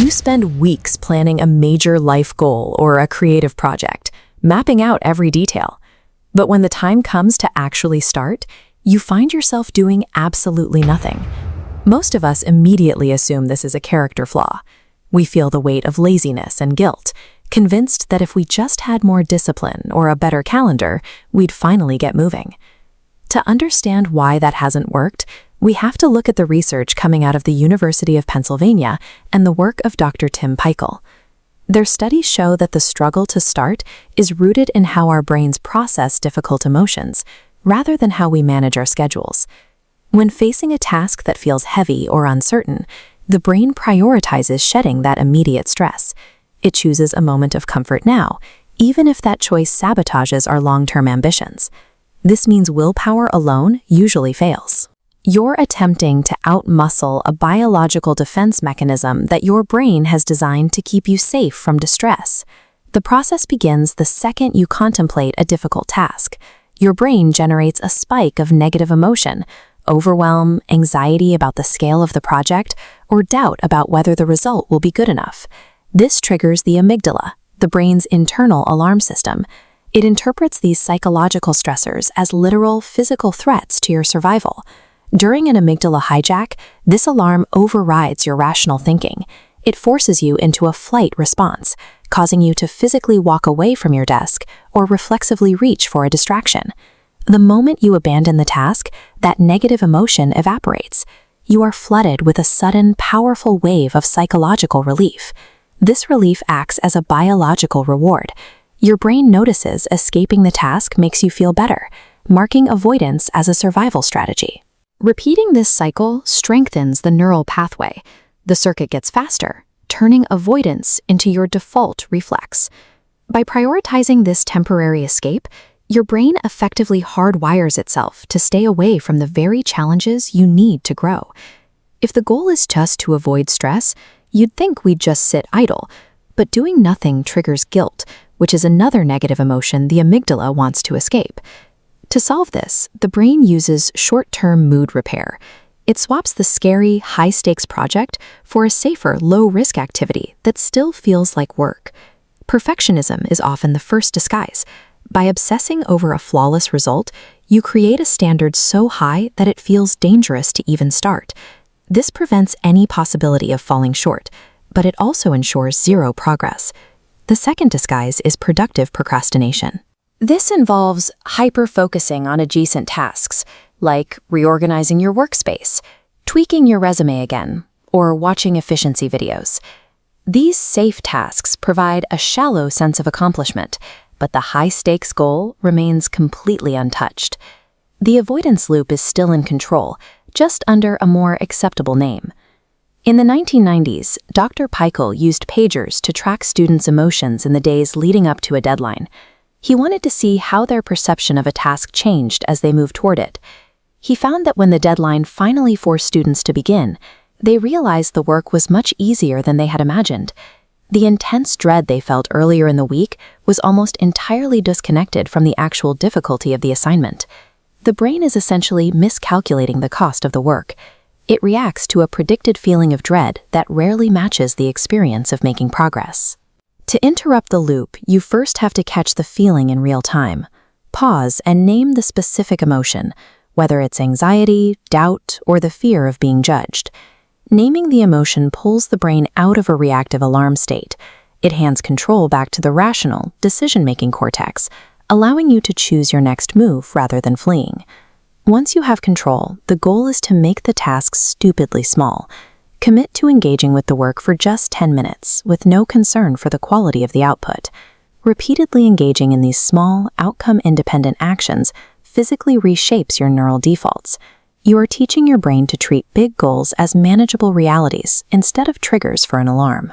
You spend weeks planning a major life goal or a creative project, mapping out every detail. But when the time comes to actually start, you find yourself doing absolutely nothing. Most of us immediately assume this is a character flaw. We feel the weight of laziness and guilt, convinced that if we just had more discipline or a better calendar, we'd finally get moving. To understand why that hasn't worked, we have to look at the research coming out of the University of Pennsylvania and the work of Dr. Tim Peichel. Their studies show that the struggle to start is rooted in how our brains process difficult emotions, rather than how we manage our schedules. When facing a task that feels heavy or uncertain, the brain prioritizes shedding that immediate stress. It chooses a moment of comfort now, even if that choice sabotages our long-term ambitions. This means willpower alone usually fails. You're attempting to outmuscle a biological defense mechanism that your brain has designed to keep you safe from distress. The process begins the second you contemplate a difficult task. Your brain generates a spike of negative emotion, overwhelm, anxiety about the scale of the project, or doubt about whether the result will be good enough. This triggers the amygdala, the brain's internal alarm system. It interprets these psychological stressors as literal physical threats to your survival. During an amygdala hijack, this alarm overrides your rational thinking. It forces you into a flight response, causing you to physically walk away from your desk or reflexively reach for a distraction. The moment you abandon the task, that negative emotion evaporates. You are flooded with a sudden, powerful wave of psychological relief. This relief acts as a biological reward. Your brain notices escaping the task makes you feel better, marking avoidance as a survival strategy. Repeating this cycle strengthens the neural pathway. The circuit gets faster, turning avoidance into your default reflex. By prioritizing this temporary escape, your brain effectively hardwires itself to stay away from the very challenges you need to grow. If the goal is just to avoid stress, you'd think we'd just sit idle. But doing nothing triggers guilt, which is another negative emotion the amygdala wants to escape. To solve this, the brain uses short-term mood repair. It swaps the scary, high-stakes project for a safer, low-risk activity that still feels like work. Perfectionism is often the first disguise. By obsessing over a flawless result, you create a standard so high that it feels dangerous to even start. This prevents any possibility of falling short, but it also ensures zero progress. The second disguise is productive procrastination. This involves hyper-focusing on adjacent tasks, like reorganizing your workspace, tweaking your resume again, or watching efficiency videos. These safe tasks provide a shallow sense of accomplishment, but the high-stakes goal remains completely untouched. The avoidance loop is still in control, just under a more acceptable name. In the 1990s, Dr. Peichel used pagers to track students' emotions in the days leading up to a deadline. He wanted to see how their perception of a task changed as they moved toward it. He found that when the deadline finally forced students to begin, they realized the work was much easier than they had imagined. The intense dread they felt earlier in the week was almost entirely disconnected from the actual difficulty of the assignment. The brain is essentially miscalculating the cost of the work. It reacts to a predicted feeling of dread that rarely matches the experience of making progress. To interrupt the loop, you first have to catch the feeling in real time. Pause and name the specific emotion, whether it's anxiety, doubt, or the fear of being judged. Naming the emotion pulls the brain out of a reactive alarm state. It hands control back to the rational, decision-making cortex, allowing you to choose your next move rather than fleeing. Once you have control, the goal is to make the task stupidly small. Commit to engaging with the work for just 10 minutes, with no concern for the quality of the output. Repeatedly engaging in these small, outcome-independent actions physically reshapes your neural defaults. You are teaching your brain to treat big goals as manageable realities instead of triggers for an alarm.